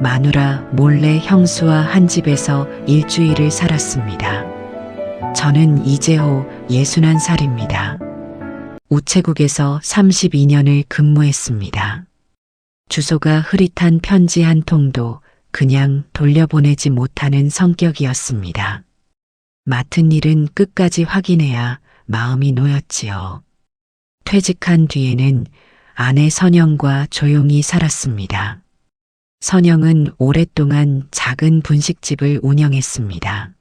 마누라 몰래 형수와 한 집에서 일주일을 살았습니다. 저는 이재호 61살입니다. 우체국에서 32년을 근무했습니다. 주소가 흐릿한 편지 한 통도 그냥 돌려보내지 못하는 성격이었습니다. 맡은 일은 끝까지 확인해야 마음이 놓였지요. 퇴직한 뒤에는 아내 선영과 조용히 살았습니다. 선영은 오랫동안 작은 분식집을 운영했습니다.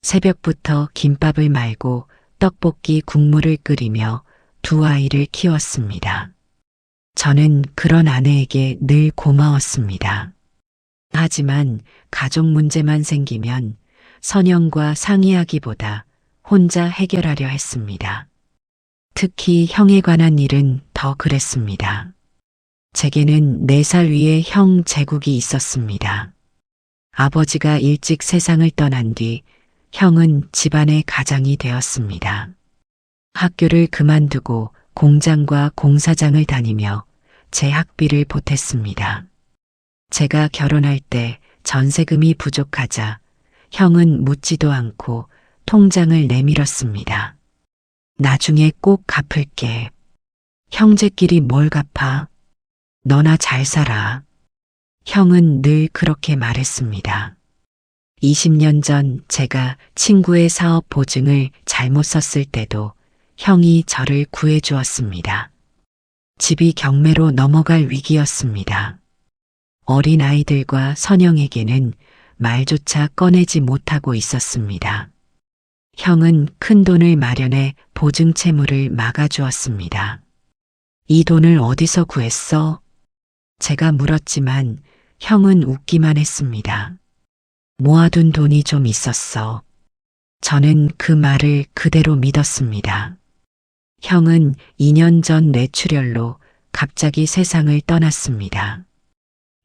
새벽부터 김밥을 말고 떡볶이 국물을 끓이며 두 아이를 키웠습니다. 저는 그런 아내에게 늘 고마웠습니다. 하지만 가족 문제만 생기면 선영과 상의하기보다 혼자 해결하려 했습니다. 특히 형에 관한 일은 더 그랬습니다. 제게는 4살 위에 형 재국이 있었습니다. 아버지가 일찍 세상을 떠난 뒤 형은 집안의 가장이 되었습니다. 학교를 그만두고 공장과 공사장을 다니며 제 학비를 보탰습니다. 제가 결혼할 때 전세금이 부족하자 형은 묻지도 않고 통장을 내밀었습니다. 나중에 꼭 갚을게. 형제끼리 뭘 갚아? 너나 잘 살아. 형은 늘 그렇게 말했습니다. 20년 전 제가 친구의 사업 보증을 잘못 썼을 때도 형이 저를 구해주었습니다. 집이 경매로 넘어갈 위기였습니다. 어린 아이들과 선영에게는 말조차 꺼내지 못하고 있었습니다. 형은 큰 돈을 마련해 보증 채무를 막아주었습니다. 이 돈을 어디서 구했어? 제가 물었지만 형은 웃기만 했습니다. 모아둔 돈이 좀 있었어. 저는 그 말을 그대로 믿었습니다. 형은 2년 전 뇌출혈로 갑자기 세상을 떠났습니다.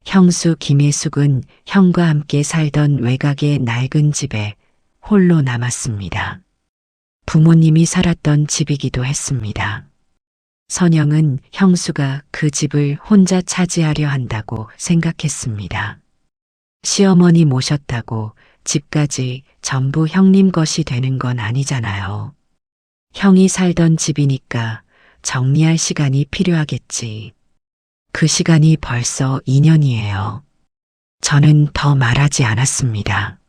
형수 김혜숙은 형과 함께 살던 외곽의 낡은 집에 홀로 남았습니다. 부모님이 살았던 집이기도 했습니다. 선영은 형수가 그 집을 혼자 차지하려 한다고 생각했습니다. 시어머니 모셨다고 집까지 전부 형님 것이 되는 건 아니잖아요. 형이 살던 집이니까 정리할 시간이 필요하겠지. 그 시간이 벌써 2년이에요. 저는 더 말하지 않았습니다.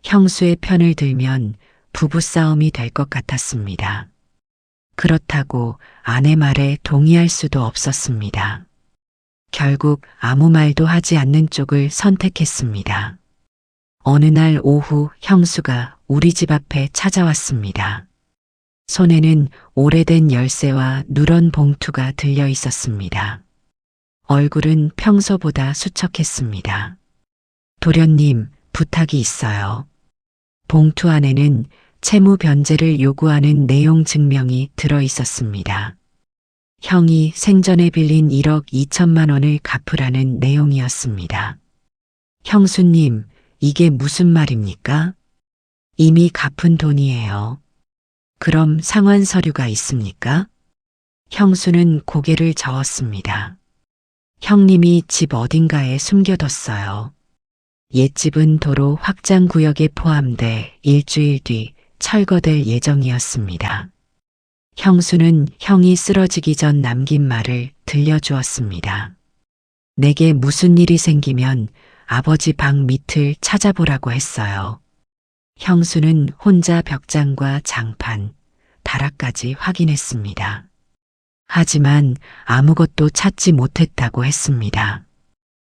형수의 편을 들면 부부싸움이 될 것 같았습니다. 그렇다고 아내 말에 동의할 수도 없었습니다. 결국 아무 말도 하지 않는 쪽을 선택했습니다. 어느 날 오후 형수가 우리 집 앞에 찾아왔습니다. 손에는 오래된 열쇠와 누런 봉투가 들려 있었습니다. 얼굴은 평소보다 수척했습니다. 도련님, 부탁이 있어요. 봉투 안에는 채무 변제를 요구하는 내용 증명이 들어 있었습니다. 형이 생전에 빌린 1억 2천만 원을 갚으라는 내용이었습니다. 형수님, 이게 무슨 말입니까? 이미 갚은 돈이에요. 그럼 상환 서류가 있습니까? 형수는 고개를 저었습니다. 형님이 집 어딘가에 숨겨뒀어요. 옛집은 도로 확장 구역에 포함돼 일주일 뒤 철거될 예정이었습니다. 형수는 형이 쓰러지기 전 남긴 말을 들려주었습니다. 내게 무슨 일이 생기면 아버지 방 밑을 찾아보라고 했어요. 형수는 혼자 벽장과 장판, 다락까지 확인했습니다. 하지만 아무것도 찾지 못했다고 했습니다.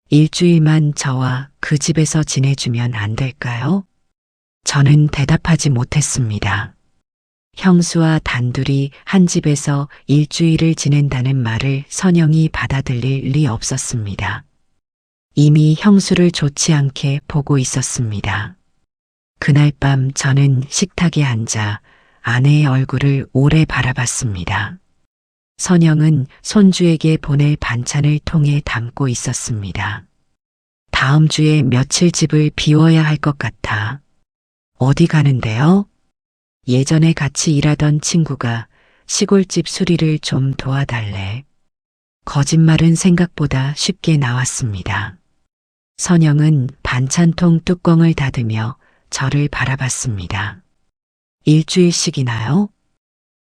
일주일만 저와 그 집에서 지내주면 안 될까요? 저는 대답하지 못했습니다. 형수와 단둘이 한 집에서 일주일을 지낸다는 말을 선영이 받아들일 리 없었습니다. 이미 형수를 좋지 않게 보고 있었습니다. 그날 밤 저는 식탁에 앉아 아내의 얼굴을 오래 바라봤습니다. 선영은 손주에게 보낼 반찬을 통에 담고 있었습니다. 다음 주에 며칠 집을 비워야 할 것 같아. 어디 가는데요? 예전에 같이 일하던 친구가 시골집 수리를 좀 도와달래. 거짓말은 생각보다 쉽게 나왔습니다. 선영은 반찬통 뚜껑을 닫으며 저를 바라봤습니다. 일주일씩이나요?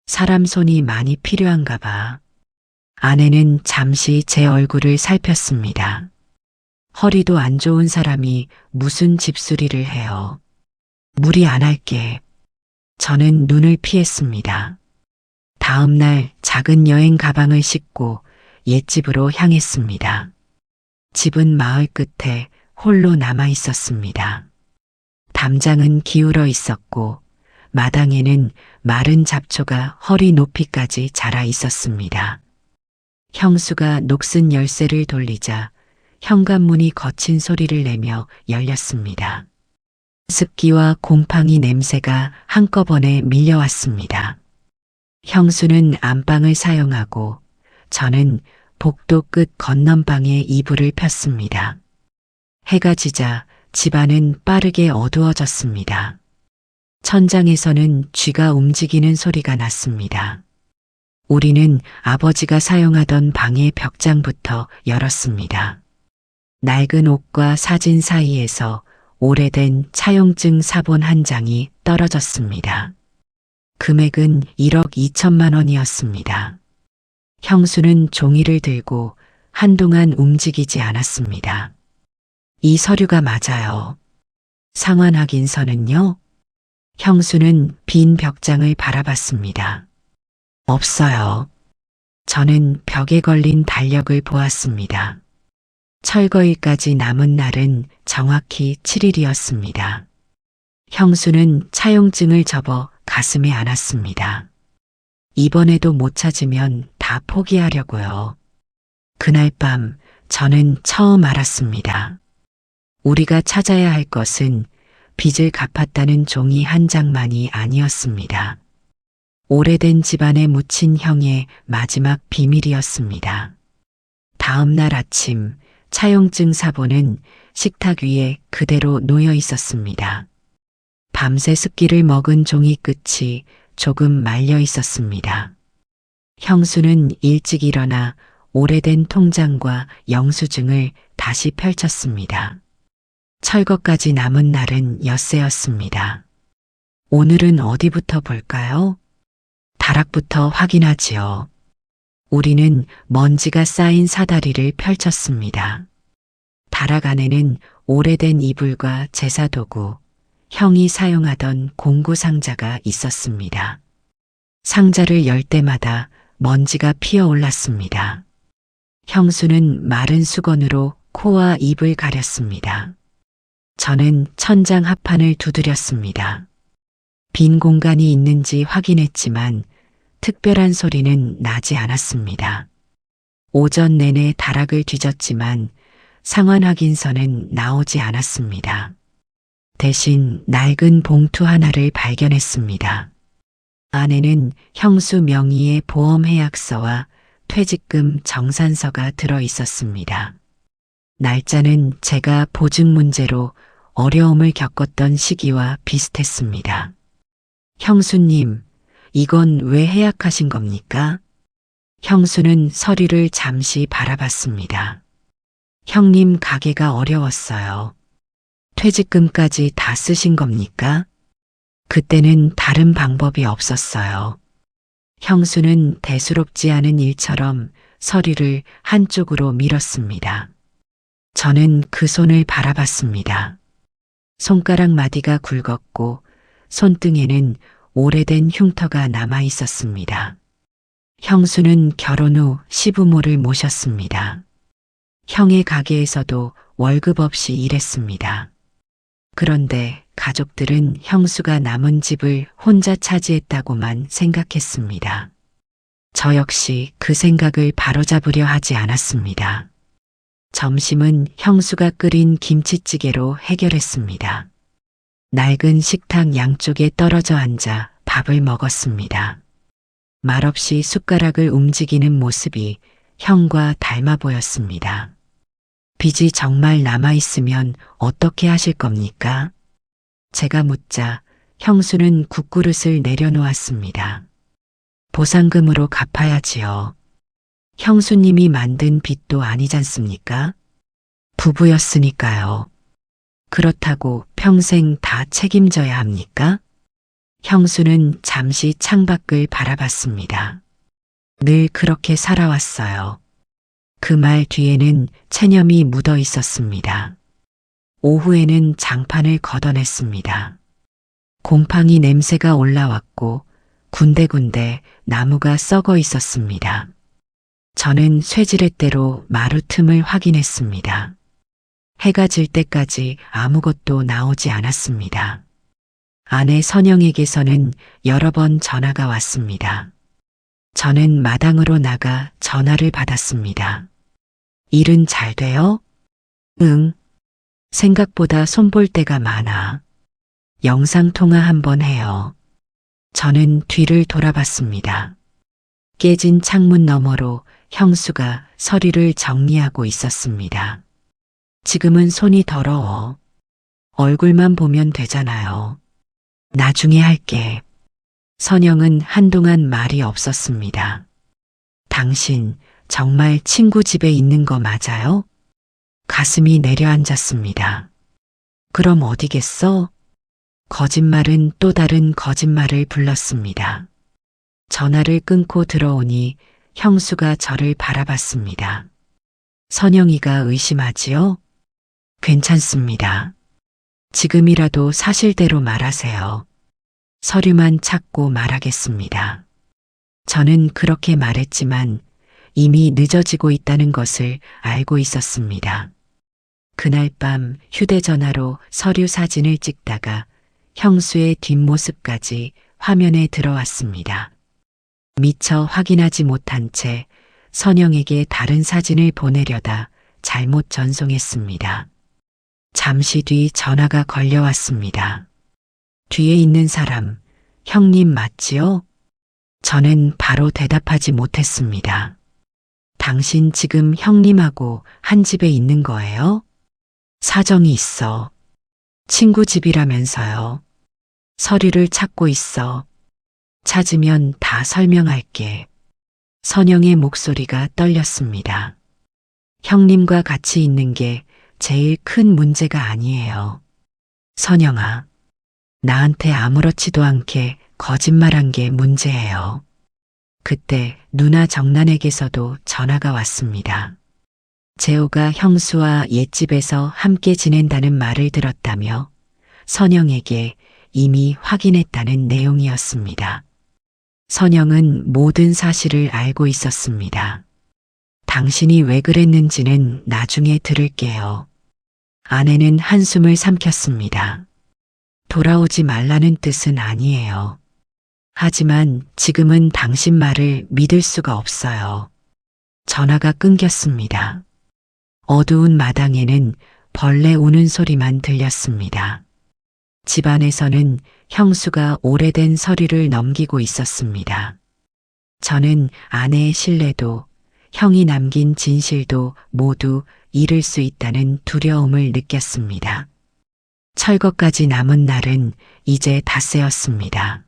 사람 손이 많이 필요한가 봐. 아내는 잠시 제 얼굴을 살폈습니다. 허리도 안 좋은 사람이 무슨 집수리를 해요. 무리 안 할게. 저는 눈을 피했습니다. 다음 날 작은 여행 가방을 싣고 옛집으로 향했습니다. 집은 마을 끝에 홀로 남아 있었습니다. 담장은 기울어 있었고 마당에는 마른 잡초가 허리 높이까지 자라 있었습니다. 형수가 녹슨 열쇠를 돌리자 현관문이 거친 소리를 내며 열렸습니다. 습기와 곰팡이 냄새가 한꺼번에 밀려왔습니다. 형수는 안방을 사용하고 저는 복도 끝 건넌방에 이불을 폈습니다. 해가 지자 집안은 빠르게 어두워졌습니다. 천장에서는 쥐가 움직이는 소리가 났습니다. 우리는 아버지가 사용하던 방의 벽장부터 열었습니다. 낡은 옷과 사진 사이에서 오래된 차용증 사본 한 장이 떨어졌습니다. 금액은 1억 2천만 원이었습니다. 형수는 종이를 들고 한동안 움직이지 않았습니다. 이 서류가 맞아요. 상환 확인서는요? 형수는 빈 벽장을 바라봤습니다. 없어요. 저는 벽에 걸린 달력을 보았습니다. 철거일까지 남은 날은 정확히 7일이었습니다. 형수는 차용증을 접어 가슴에 안았습니다. 이번에도 못 찾으면 다 포기하려고요. 그날 밤 저는 처음 알았습니다. 우리가 찾아야 할 것은 빚을 갚았다는 종이 한 장만이 아니었습니다. 오래된 집안에 묻힌 형의 마지막 비밀이었습니다. 다음 날 아침 차용증 사본은 식탁 위에 그대로 놓여 있었습니다. 밤새 습기를 먹은 종이 끝이 조금 말려 있었습니다. 형수는 일찍 일어나 오래된 통장과 영수증을 다시 펼쳤습니다. 철거까지 남은 날은 엿새였습니다. 오늘은 어디부터 볼까요? 다락부터 확인하지요. 우리는 먼지가 쌓인 사다리를 펼쳤습니다. 다락 안에는 오래된 이불과 제사도구, 형이 사용하던 공구 상자가 있었습니다. 상자를 열 때마다 먼지가 피어올랐습니다. 형수는 마른 수건으로 코와 입을 가렸습니다. 저는 천장 하판을 두드렸습니다. 빈 공간이 있는지 확인했지만 특별한 소리는 나지 않았습니다. 오전 내내 다락을 뒤졌지만 상환 확인서는 나오지 않았습니다. 대신 낡은 봉투 하나를 발견했습니다. 안에는 형수 명의의 보험해약서와 퇴직금 정산서가 들어 있었습니다. 날짜는 제가 보증 문제로 어려움을 겪었던 시기와 비슷했습니다. 형수님, 이건 왜 해약하신 겁니까? 형수는 서류를 잠시 바라봤습니다. 형님 가게가 어려웠어요. 퇴직금까지 다 쓰신 겁니까? 그때는 다른 방법이 없었어요. 형수는 대수롭지 않은 일처럼 서류를 한쪽으로 밀었습니다. 저는 그 손을 바라봤습니다. 손가락 마디가 굵었고 손등에는 오래된 흉터가 남아 있었습니다. 형수는 결혼 후 시부모를 모셨습니다. 형의 가게에서도 월급 없이 일했습니다. 그런데 가족들은 형수가 남은 집을 혼자 차지했다고만 생각했습니다. 저 역시 그 생각을 바로잡으려 하지 않았습니다. 점심은 형수가 끓인 김치찌개로 해결했습니다. 낡은 식탁 양쪽에 떨어져 앉아 밥을 먹었습니다. 말없이 숟가락을 움직이는 모습이 형과 닮아 보였습니다. 빚이 정말 남아있으면 어떻게 하실 겁니까? 제가 묻자 형수는 국그릇을 내려놓았습니다. 보상금으로 갚아야지요. 형수님이 만든 빚도 아니잖습니까? 부부였으니까요. 그렇다고 평생 다 책임져야 합니까? 형수는 잠시 창밖을 바라봤습니다. 늘 그렇게 살아왔어요. 그 말 뒤에는 체념이 묻어 있었습니다. 오후에는 장판을 걷어냈습니다. 곰팡이 냄새가 올라왔고 군데군데 나무가 썩어 있었습니다. 저는 쇠지렛대로 마루 틈을 확인했습니다. 해가 질 때까지 아무것도 나오지 않았습니다. 아내 선영에게서는 여러 번 전화가 왔습니다. 저는 마당으로 나가 전화를 받았습니다. 일은 잘 돼요? 응. 생각보다 손볼 때가 많아. 영상통화 한번 해요. 저는 뒤를 돌아봤습니다. 깨진 창문 너머로 형수가 서류를 정리하고 있었습니다. 지금은 손이 더러워. 얼굴만 보면 되잖아요. 나중에 할게. 선영은 한동안 말이 없었습니다. 당신 정말 친구 집에 있는 거 맞아요? 가슴이 내려앉았습니다. 그럼 어디겠어? 거짓말은 또 다른 거짓말을 불렀습니다. 전화를 끊고 들어오니 형수가 저를 바라봤습니다. 선영이가 의심하지요? 괜찮습니다. 지금이라도 사실대로 말하세요. 서류만 찾고 말하겠습니다. 저는 그렇게 말했지만 이미 늦어지고 있다는 것을 알고 있었습니다. 그날 밤 휴대전화로 서류 사진을 찍다가 형수의 뒷모습까지 화면에 들어왔습니다. 미처 확인하지 못한 채 선영에게 다른 사진을 보내려다 잘못 전송했습니다. 잠시 뒤 전화가 걸려왔습니다. 뒤에 있는 사람, 형님 맞지요? 저는 바로 대답하지 못했습니다. 당신 지금 형님하고 한 집에 있는 거예요? 사정이 있어. 친구 집이라면서요. 서류를 찾고 있어. 찾으면 다 설명할게. 선영의 목소리가 떨렸습니다. 형님과 같이 있는 게 제일 큰 문제가 아니에요. 선영아, 나한테 아무렇지도 않게 거짓말한 게 문제예요. 그때 누나 정란에게서도 전화가 왔습니다. 재호가 형수와 옛집에서 함께 지낸다는 말을 들었다며 선영에게 이미 확인했다는 내용이었습니다. 선영은 모든 사실을 알고 있었습니다. 당신이 왜 그랬는지는 나중에 들을게요. 아내는 한숨을 삼켰습니다. 돌아오지 말라는 뜻은 아니에요. 하지만 지금은 당신 말을 믿을 수가 없어요. 전화가 끊겼습니다. 어두운 마당에는 벌레 우는 소리만 들렸습니다. 집안에서는 형수가 오래된 서류를 넘기고 있었습니다. 저는 아내의 신뢰도, 형이 남긴 진실도 모두 잃을 수 있다는 두려움을 느꼈습니다. 철거까지 남은 날은 이제 닷새였습니다.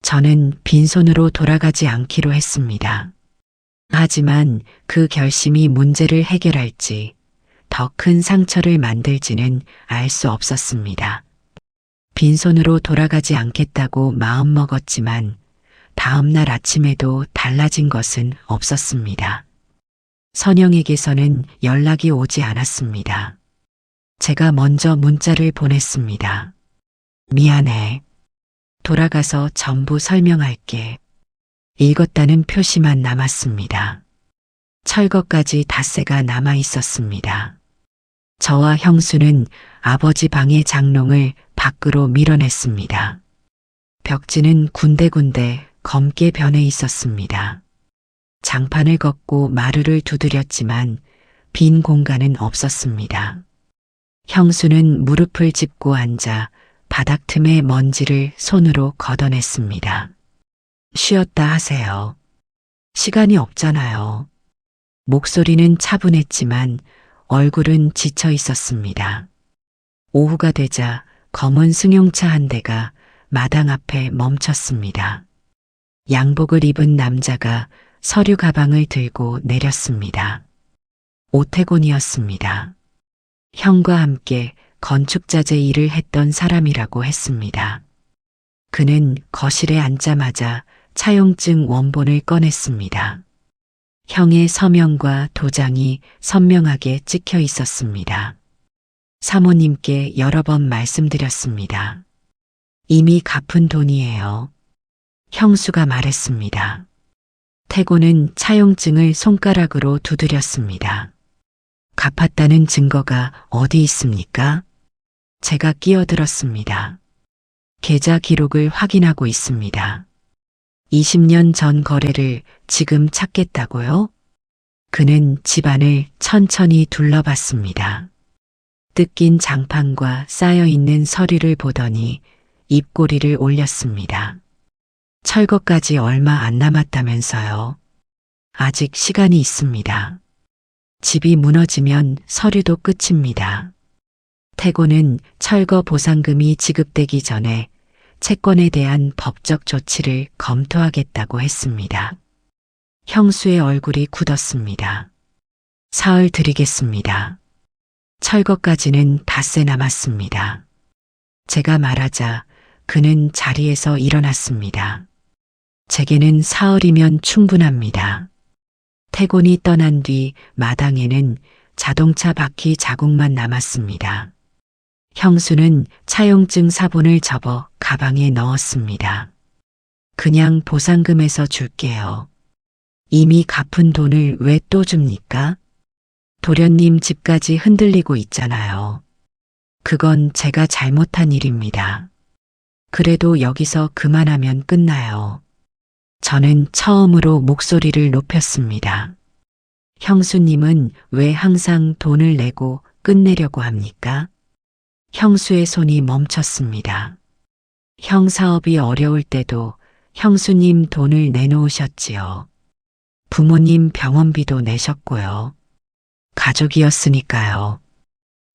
저는 빈손으로 돌아가지 않기로 했습니다. 하지만 그 결심이 문제를 해결할지 더 큰 상처를 만들지는 알 수 없었습니다. 빈손으로 돌아가지 않겠다고 마음먹었지만 다음 날 아침에도 달라진 것은 없었습니다. 선영에게서는 연락이 오지 않았습니다. 제가 먼저 문자를 보냈습니다. 미안해. 돌아가서 전부 설명할게. 읽었다는 표시만 남았습니다. 철거까지 닷새가 남아 있었습니다. 저와 형수는 아버지 방의 장롱을 밖으로 밀어냈습니다. 벽지는 군데군데 검게 변해 있었습니다. 장판을 걷고 마루를 두드렸지만 빈 공간은 없었습니다. 형수는 무릎을 짚고 앉아 바닥 틈의 먼지를 손으로 걷어냈습니다. 쉬었다 하세요. 시간이 없잖아요. 목소리는 차분했지만 얼굴은 지쳐 있었습니다. 오후가 되자 검은 승용차 한 대가 마당 앞에 멈췄습니다. 양복을 입은 남자가 서류 가방을 들고 내렸습니다. 오태곤이었습니다. 형과 함께 건축자재 일을 했던 사람이라고 했습니다. 그는 거실에 앉자마자 차용증 원본을 꺼냈습니다. 형의 서명과 도장이 선명하게 찍혀 있었습니다. 사모님께 여러 번 말씀드렸습니다. 이미 갚은 돈이에요. 형수가 말했습니다. 태고는 차용증을 손가락으로 두드렸습니다. 갚았다는 증거가 어디 있습니까? 제가 끼어들었습니다. 계좌 기록을 확인하고 있습니다. 20년 전 거래를 지금 찾겠다고요? 그는 집안을 천천히 둘러봤습니다. 뜯긴 장판과 쌓여있는 서류를 보더니 입꼬리를 올렸습니다. 철거까지 얼마 안 남았다면서요. 아직 시간이 있습니다. 집이 무너지면 서류도 끝입니다. 태고는 철거 보상금이 지급되기 전에 채권에 대한 법적 조치를 검토하겠다고 했습니다. 형수의 얼굴이 굳었습니다. 사흘 드리겠습니다. 철거까지는 닷새 남았습니다. 제가 말하자 그는 자리에서 일어났습니다. 제게는 사흘이면 충분합니다. 태곤이 떠난 뒤 마당에는 자동차 바퀴 자국만 남았습니다. 형수는 차용증 사본을 접어 가방에 넣었습니다. 그냥 보상금에서 줄게요. 이미 갚은 돈을 왜 또 줍니까? 도련님 집까지 흔들리고 있잖아요. 그건 제가 잘못한 일입니다. 그래도 여기서 그만하면 끝나요. 저는 처음으로 목소리를 높였습니다. 형수님은 왜 항상 돈을 내고 끝내려고 합니까? 형수의 손이 멈췄습니다. 형 사업이 어려울 때도 형수님 돈을 내놓으셨지요. 부모님 병원비도 내셨고요. 가족이었으니까요.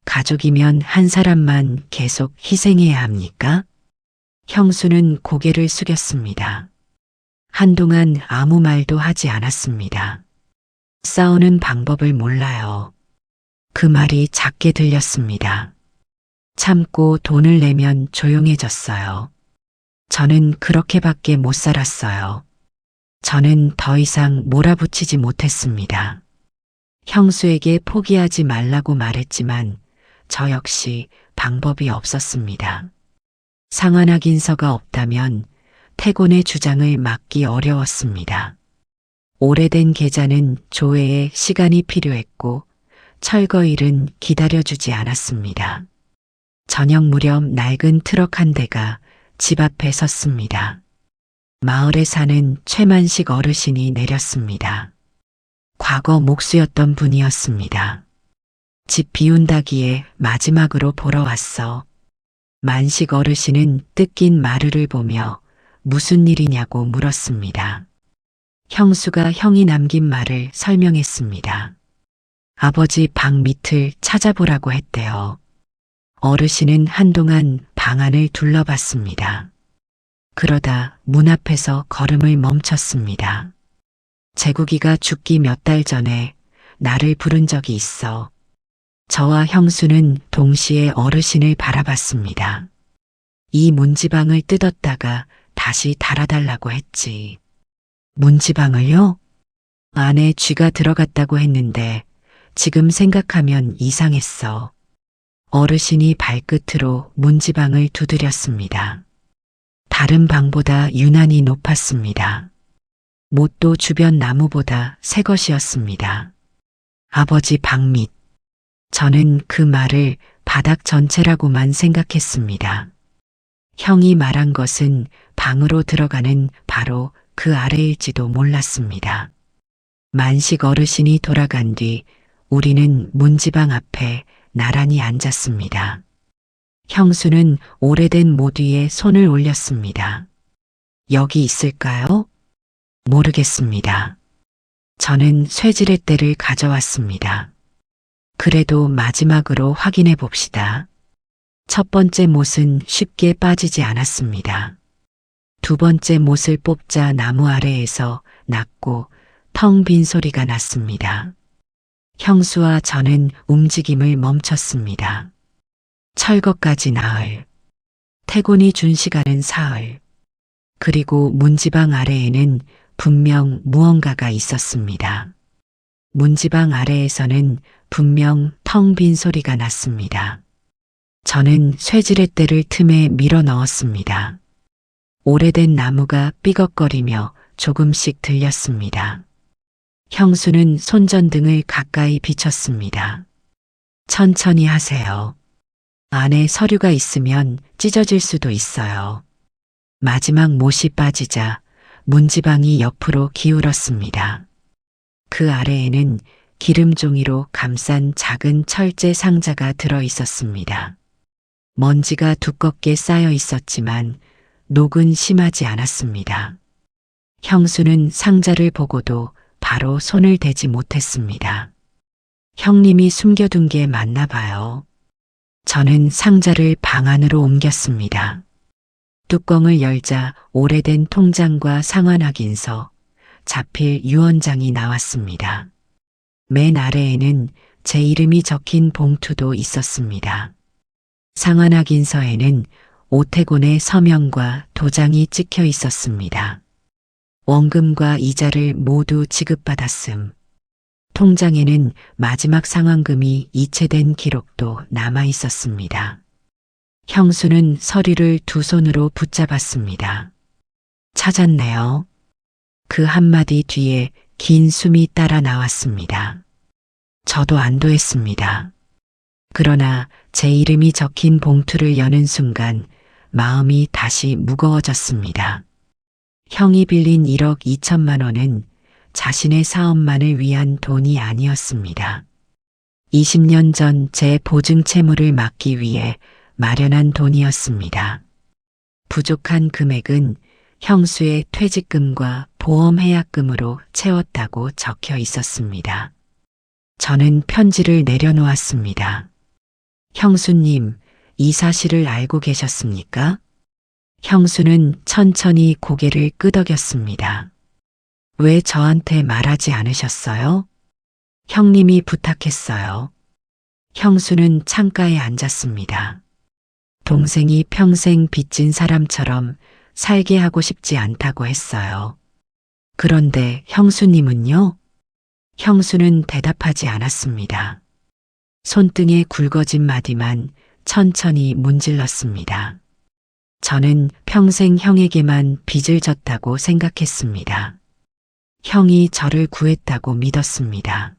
가족이면 한 사람만 계속 희생해야 합니까? 형수는 고개를 숙였습니다. 한동안 아무 말도 하지 않았습니다. 싸우는 방법을 몰라요. 그 말이 작게 들렸습니다. 참고 돈을 내면 조용해졌어요. 저는 그렇게밖에 못 살았어요. 저는 더 이상 몰아붙이지 못했습니다. 형수에게 포기하지 말라고 말했지만 저 역시 방법이 없었습니다. 상환 확인서가 없다면 태곤의 주장을 막기 어려웠습니다. 오래된 계좌는 조회에 시간이 필요했고 철거일은 기다려주지 않았습니다. 저녁 무렵 낡은 트럭 한 대가 집 앞에 섰습니다. 마을에 사는 최만식 어르신이 내렸습니다. 과거 목수였던 분이었습니다. 집 비운다기에 마지막으로 보러 왔어. 만식 어르신은 뜯긴 마루를 보며 무슨 일이냐고 물었습니다. 형수가 형이 남긴 말을 설명했습니다. 아버지 방 밑을 찾아보라고 했대요. 어르신은 한동안 방 안을 둘러봤습니다. 그러다 문 앞에서 걸음을 멈췄습니다. 재국이가 죽기 몇 달 전에 나를 부른 적이 있어. 저와 형수는 동시에 어르신을 바라봤습니다. 이 문지방을 뜯었다가 다시 달아달라고 했지. 문지방을요? 안에 쥐가 들어갔다고 했는데 지금 생각하면 이상했어. 어르신이 발끝으로 문지방을 두드렸습니다. 다른 방보다 유난히 높았습니다. 못도 주변 나무보다 새 것이었습니다. 아버지 방 밑. 저는 그 말을 바닥 전체라고만 생각했습니다. 형이 말한 것은 방으로 들어가는 바로 그 아래일지도 몰랐습니다. 만식 어르신이 돌아간 뒤 우리는 문지방 앞에 나란히 앉았습니다. 형수는 오래된 못 위에 손을 올렸습니다. 여기 있을까요? 모르겠습니다. 저는 쇠지렛대를 가져왔습니다. 그래도 마지막으로 확인해 봅시다. 첫 번째 못은 쉽게 빠지지 않았습니다. 두 번째 못을 뽑자 나무 아래에서 낮고 텅 빈 소리가 났습니다. 형수와 저는 움직임을 멈췄습니다. 철거까지 나흘, 태곤이 준 시간은 사흘, 그리고 문지방 아래에는 분명 무언가가 있었습니다. 문지방 아래에서는 분명 텅 빈 소리가 났습니다. 저는 쇠지렛대를 틈에 밀어 넣었습니다. 오래된 나무가 삐걱거리며 조금씩 들렸습니다. 형수는 손전등을 가까이 비췄습니다. 천천히 하세요. 안에 서류가 있으면 찢어질 수도 있어요. 마지막 못이 빠지자 문지방이 옆으로 기울었습니다. 그 아래에는 기름종이로 감싼 작은 철제 상자가 들어 있었습니다. 먼지가 두껍게 쌓여 있었지만 녹은 심하지 않았습니다. 형수는 상자를 보고도 바로 손을 대지 못했습니다. 형님이 숨겨둔 게 맞나 봐요. 저는 상자를 방 안으로 옮겼습니다. 뚜껑을 열자 오래된 통장과 상환확인서, 자필 유언장이 나왔습니다. 맨 아래에는 제 이름이 적힌 봉투도 있었습니다. 상환확인서에는 오태곤의 서명과 도장이 찍혀 있었습니다. 원금과 이자를 모두 지급받았음. 통장에는 마지막 상환금이 이체된 기록도 남아 있었습니다. 형수는 서류를 두 손으로 붙잡았습니다. 찾았네요. 그 한마디 뒤에 긴 숨이 따라 나왔습니다. 저도 안도했습니다. 그러나 제 이름이 적힌 봉투를 여는 순간 마음이 다시 무거워졌습니다. 형이 빌린 1억 2천만 원은 자신의 사업만을 위한 돈이 아니었습니다. 20년 전 제 보증 채무를 막기 위해 마련한 돈이었습니다. 부족한 금액은 형수의 퇴직금과 보험해약금으로 채웠다고 적혀 있었습니다. 저는 편지를 내려놓았습니다. 형수님, 이 사실을 알고 계셨습니까? 형수는 천천히 고개를 끄덕였습니다. 왜 저한테 말하지 않으셨어요? 형님이 부탁했어요. 형수는 창가에 앉았습니다. 동생이 평생 빚진 사람처럼 살게 하고 싶지 않다고 했어요. 그런데 형수님은요? 형수는 대답하지 않았습니다. 손등에 굵어진 마디만 천천히 문질렀습니다. 저는 평생 형에게만 빚을 졌다고 생각했습니다. 형이 저를 구했다고 믿었습니다.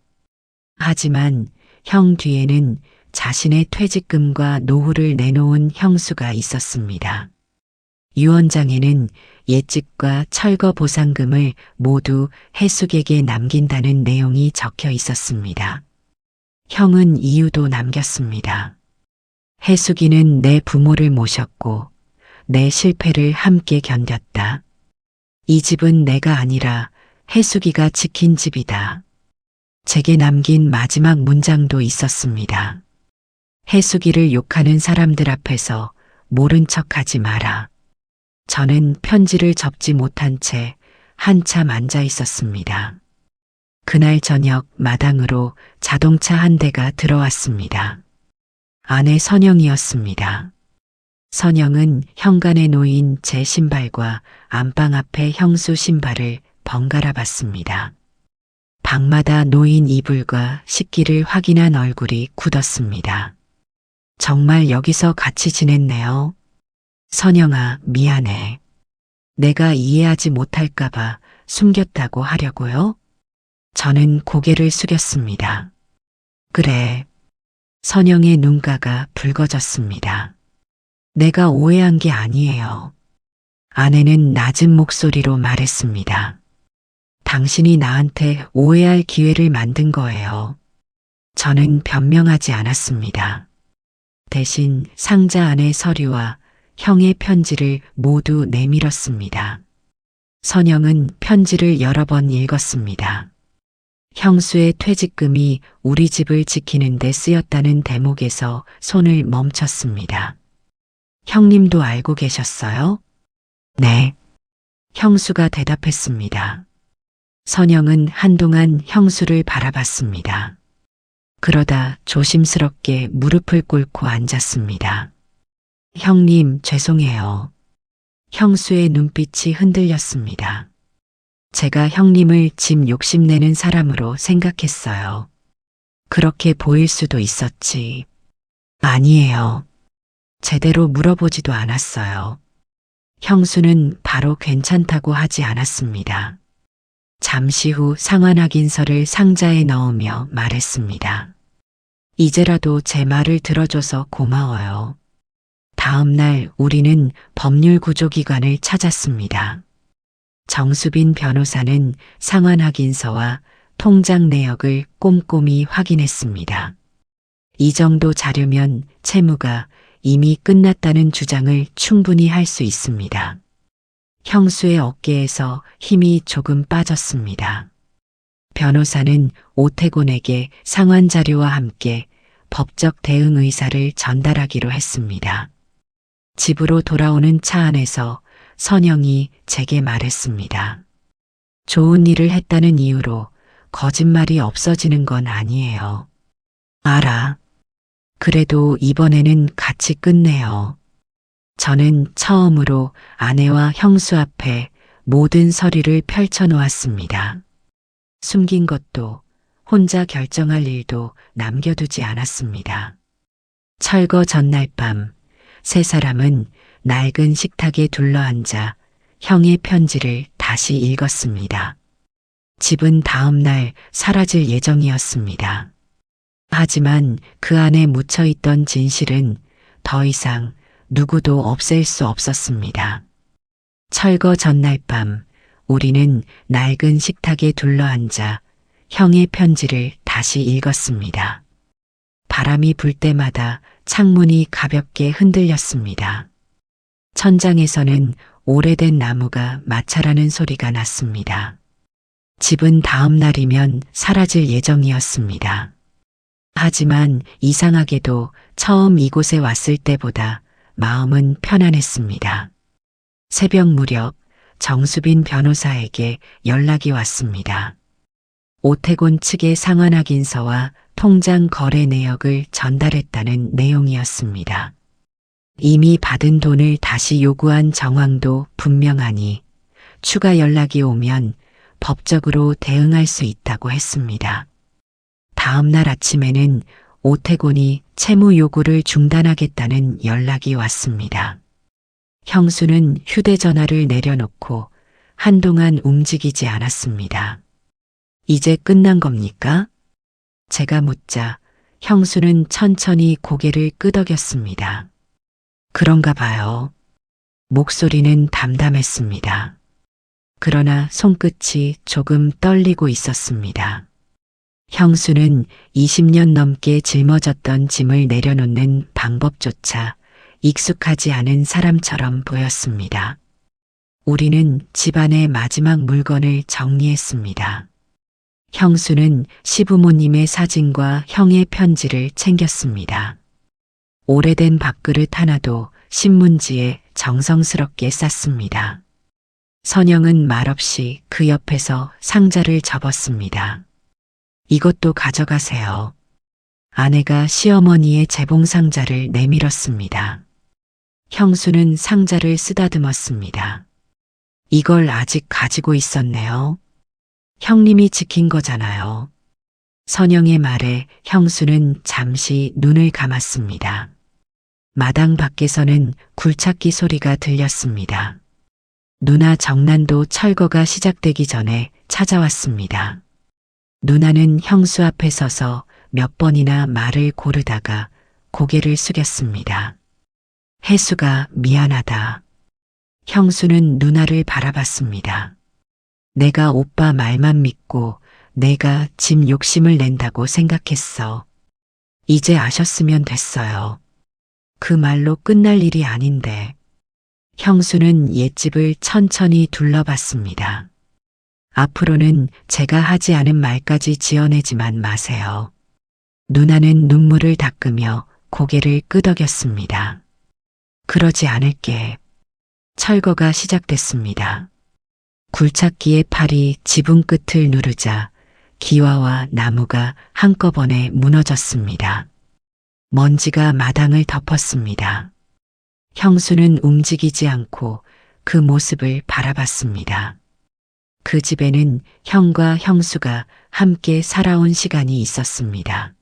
하지만 형 뒤에는 자신의 퇴직금과 노후를 내놓은 형수가 있었습니다. 유언장에는 예측과 철거 보상금을 모두 해숙에게 남긴다는 내용이 적혀 있었습니다. 형은 이유도 남겼습니다. 해숙이는 내 부모를 모셨고 내 실패를 함께 견뎠다. 이 집은 내가 아니라 해숙이가 지킨 집이다. 제게 남긴 마지막 문장도 있었습니다. 해숙이를 욕하는 사람들 앞에서 모른 척하지 마라. 저는 편지를 접지 못한 채 한참 앉아 있었습니다. 그날 저녁 마당으로 자동차 한 대가 들어왔습니다. 아내 선영이었습니다. 선영은 현관에 놓인 제 신발과 안방 앞에 형수 신발을 번갈아 봤습니다. 방마다 놓인 이불과 식기를 확인한 얼굴이 굳었습니다. 정말 여기서 같이 지냈네요. 선영아, 미안해. 내가 이해하지 못할까봐 숨겼다고 하려고요? 저는 고개를 숙였습니다. 그래. 선영의 눈가가 붉어졌습니다. 내가 오해한 게 아니에요. 아내는 낮은 목소리로 말했습니다. 당신이 나한테 오해할 기회를 만든 거예요. 저는 변명하지 않았습니다. 대신 상자 안의 서류와 형의 편지를 모두 내밀었습니다. 선영은 편지를 여러 번 읽었습니다. 형수의 퇴직금이 우리 집을 지키는 데 쓰였다는 대목에서 손을 멈췄습니다. 형님도 알고 계셨어요? 네. 형수가 대답했습니다. 선영은 한동안 형수를 바라봤습니다. 그러다 조심스럽게 무릎을 꿇고 앉았습니다. 형님, 죄송해요. 형수의 눈빛이 흔들렸습니다. 제가 형님을 집 욕심내는 사람으로 생각했어요. 그렇게 보일 수도 있었지. 아니에요. 제대로 물어보지도 않았어요. 형수는 바로 괜찮다고 하지 않았습니다. 잠시 후 상환 확인서를 상자에 넣으며 말했습니다. 이제라도 제 말을 들어줘서 고마워요. 다음 날 우리는 법률구조기관을 찾았습니다. 정수빈 변호사는 상환 확인서와 통장 내역을 꼼꼼히 확인했습니다. 이 정도 자료면 채무가 이미 끝났다는 주장을 충분히 할 수 있습니다. 형수의 어깨에서 힘이 조금 빠졌습니다. 변호사는 오태곤에게 상환 자료와 함께 법적 대응 의사를 전달하기로 했습니다. 집으로 돌아오는 차 안에서 선영이 제게 말했습니다. 좋은 일을 했다는 이유로 거짓말이 없어지는 건 아니에요. 알아. 그래도 이번에는 같이 끝내요. 저는 처음으로 아내와 형수 앞에 모든 서류를 펼쳐놓았습니다. 숨긴 것도 혼자 결정할 일도 남겨두지 않았습니다. 철거 전날 밤 세 사람은 낡은 식탁에 둘러앉아 형의 편지를 다시 읽었습니다. 집은 다음 날 사라질 예정이었습니다. 하지만 그 안에 묻혀있던 진실은 더 이상 누구도 없앨 수 없었습니다. 철거 전날 밤 우리는 낡은 식탁에 둘러앉아 형의 편지를 다시 읽었습니다. 바람이 불 때마다 창문이 가볍게 흔들렸습니다. 천장에서는 오래된 나무가 마찰하는 소리가 났습니다. 집은 다음 날이면 사라질 예정이었습니다. 하지만 이상하게도 처음 이곳에 왔을 때보다 마음은 편안했습니다. 새벽 무렵 정수빈 변호사에게 연락이 왔습니다. 오태곤 측의 상환 확인서와 통장 거래 내역을 전달했다는 내용이었습니다. 이미 받은 돈을 다시 요구한 정황도 분명하니 추가 연락이 오면 법적으로 대응할 수 있다고 했습니다. 다음 날 아침에는 오태곤이 채무 요구를 중단하겠다는 연락이 왔습니다. 형수는 휴대전화를 내려놓고 한동안 움직이지 않았습니다. 이제 끝난 겁니까? 제가 묻자 형수는 천천히 고개를 끄덕였습니다. 그런가 봐요. 목소리는 담담했습니다. 그러나 손끝이 조금 떨리고 있었습니다. 형수는 20년 넘게 짊어졌던 짐을 내려놓는 방법조차 익숙하지 않은 사람처럼 보였습니다. 우리는 집안의 마지막 물건을 정리했습니다. 형수는 시부모님의 사진과 형의 편지를 챙겼습니다. 오래된 밥그릇 하나도 신문지에 정성스럽게 쌌습니다. 선영은 말없이 그 옆에서 상자를 접었습니다. 이것도 가져가세요. 아내가 시어머니의 재봉 상자를 내밀었습니다. 형수는 상자를 쓰다듬었습니다. 이걸 아직 가지고 있었네요. 형님이 지킨 거잖아요. 선영의 말에 형수는 잠시 눈을 감았습니다. 마당 밖에서는 굴착기 소리가 들렸습니다. 누나 정난도 철거가 시작되기 전에 찾아왔습니다. 누나는 형수 앞에 서서 몇 번이나 말을 고르다가 고개를 숙였습니다. 혜수가 미안하다. 형수는 누나를 바라봤습니다. 내가 오빠 말만 믿고 내가 집 욕심을 낸다고 생각했어. 이제 아셨으면 됐어요. 그 말로 끝날 일이 아닌데. 형수는 옛집을 천천히 둘러봤습니다. 앞으로는 제가 하지 않은 말까지 지어내지만 마세요. 누나는 눈물을 닦으며 고개를 끄덕였습니다. 그러지 않을게. 철거가 시작됐습니다. 굴착기의 팔이 지붕 끝을 누르자 기와와 나무가 한꺼번에 무너졌습니다. 먼지가 마당을 덮었습니다. 형수는 움직이지 않고 그 모습을 바라봤습니다. 그 집에는 형과 형수가 함께 살아온 시간이 있었습니다.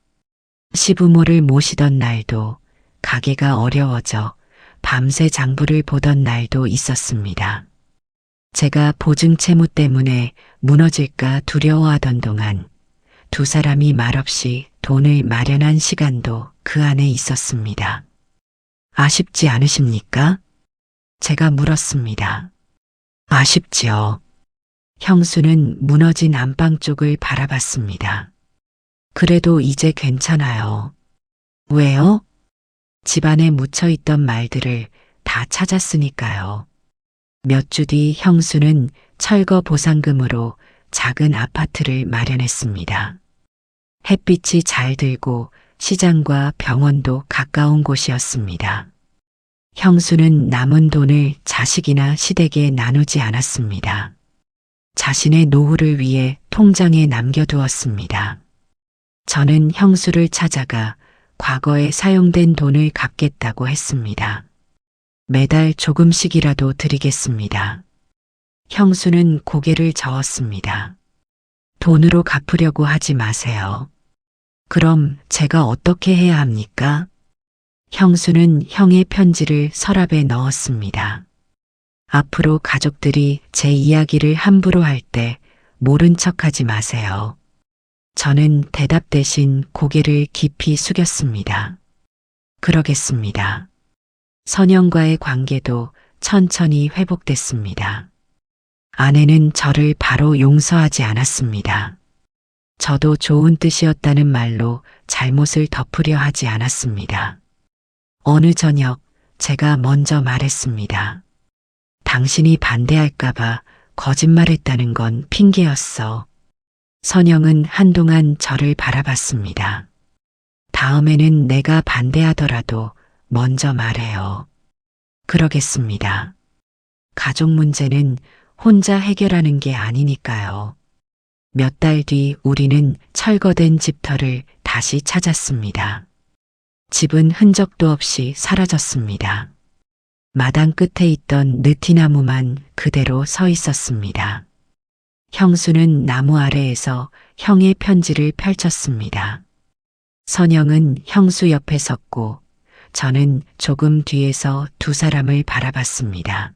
시부모를 모시던 날도, 가게가 어려워져 밤새 장부를 보던 날도 있었습니다. 제가 보증 채무 때문에 무너질까 두려워하던 동안 두 사람이 말없이 돈을 마련한 시간도 그 안에 있었습니다. 아쉽지 않으십니까? 제가 물었습니다. 아쉽지요. 형수는 무너진 안방 쪽을 바라봤습니다. 그래도 이제 괜찮아요. 왜요? 집안에 묻혀있던 말들을 다 찾았으니까요. 몇 주 뒤 형수는 철거 보상금으로 작은 아파트를 마련했습니다. 햇빛이 잘 들고 시장과 병원도 가까운 곳이었습니다. 형수는 남은 돈을 자식이나 시댁에 나누지 않았습니다. 자신의 노후를 위해 통장에 남겨두었습니다. 저는 형수를 찾아가 과거에 사용된 돈을 갚겠다고 했습니다. 매달 조금씩이라도 드리겠습니다. 형수는 고개를 저었습니다. 돈으로 갚으려고 하지 마세요. 그럼 제가 어떻게 해야 합니까? 형수는 형의 편지를 서랍에 넣었습니다. 앞으로 가족들이 제 이야기를 함부로 할 때 모른 척하지 마세요. 저는 대답 대신 고개를 깊이 숙였습니다. 그러겠습니다. 선영과의 관계도 천천히 회복됐습니다. 아내는 저를 바로 용서하지 않았습니다. 저도 좋은 뜻이었다는 말로 잘못을 덮으려 하지 않았습니다. 어느 저녁 제가 먼저 말했습니다. 당신이 반대할까봐 거짓말했다는 건 핑계였어. 선영은 한동안 저를 바라봤습니다. 다음에는 내가 반대하더라도 먼저 말해요. 그러겠습니다. 가족 문제는 혼자 해결하는 게 아니니까요. 몇 달 뒤 우리는 철거된 집터를 다시 찾았습니다. 집은 흔적도 없이 사라졌습니다. 마당 끝에 있던 느티나무만 그대로 서 있었습니다. 형수는 나무 아래에서 형의 편지를 펼쳤습니다. 선영은 형수 옆에 섰고 저는 조금 뒤에서 두 사람을 바라봤습니다.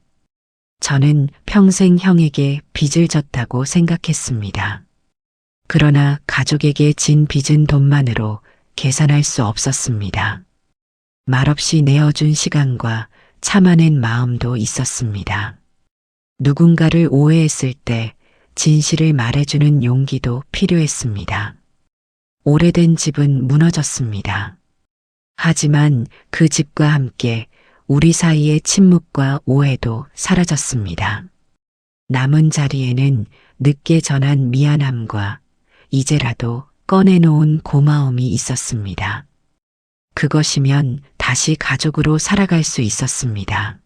저는 평생 형에게 빚을 졌다고 생각했습니다. 그러나 가족에게 진 빚은 돈만으로 계산할 수 없었습니다. 말없이 내어준 시간과 참아낸 마음도 있었습니다. 누군가를 오해했을 때 진실을 말해주는 용기도 필요했습니다. 오래된 집은 무너졌습니다. 하지만 그 집과 함께 우리 사이의 침묵과 오해도 사라졌습니다. 남은 자리에는 늦게 전한 미안함과 이제라도 꺼내놓은 고마움이 있었습니다. 그것이면 다시 가족으로 살아갈 수 있었습니다.